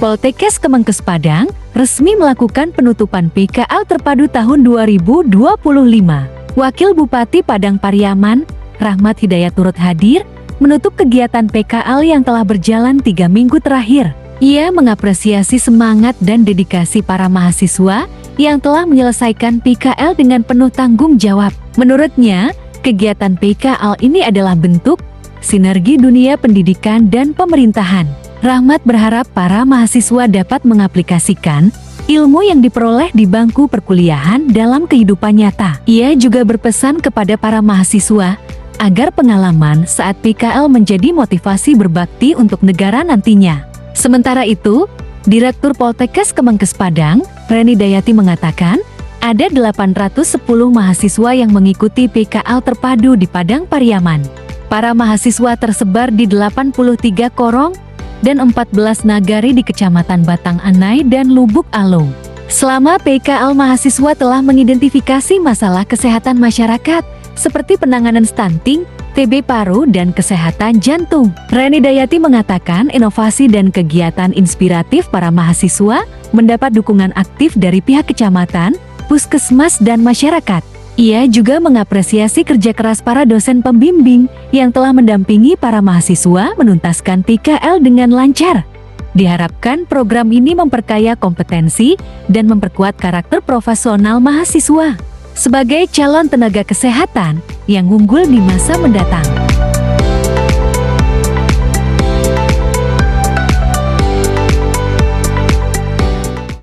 Poltekkes Kemenkes Padang resmi melakukan penutupan PKL terpadu tahun 2025. Wakil Bupati Padang Pariaman, Rahmat Hidayat turut hadir, menutup kegiatan PKL yang telah berjalan 3 minggu terakhir. Ia mengapresiasi semangat dan dedikasi para mahasiswa yang telah menyelesaikan PKL dengan penuh tanggung jawab. Menurutnya, kegiatan PKL ini adalah bentuk sinergi dunia pendidikan dan pemerintahan. Rahmat berharap para mahasiswa dapat mengaplikasikan ilmu yang diperoleh di bangku perkuliahan dalam kehidupan nyata. Ia juga berpesan kepada para mahasiswa agar pengalaman saat PKL menjadi motivasi berbakti untuk negara nantinya. Sementara itu, Direktur Poltekkes Kemenkes Padang, Reni Dayati mengatakan, ada 810 mahasiswa yang mengikuti PKL terpadu di Padang Pariaman. Para mahasiswa tersebar di 83 korong dan 14 nagari di Kecamatan Batang Anai dan Lubuk Alung. Selama PKL, mahasiswa telah mengidentifikasi masalah kesehatan masyarakat seperti penanganan stunting, TB paru, dan kesehatan jantung. Reni Dayati mengatakan inovasi dan kegiatan inspiratif para mahasiswa mendapat dukungan aktif dari pihak kecamatan, puskesmas, dan masyarakat. Ia juga mengapresiasi kerja keras para dosen pembimbing yang telah mendampingi para mahasiswa menuntaskan PKL dengan lancar. Diharapkan program ini memperkaya kompetensi dan memperkuat karakter profesional mahasiswa sebagai calon tenaga kesehatan yang unggul di masa mendatang.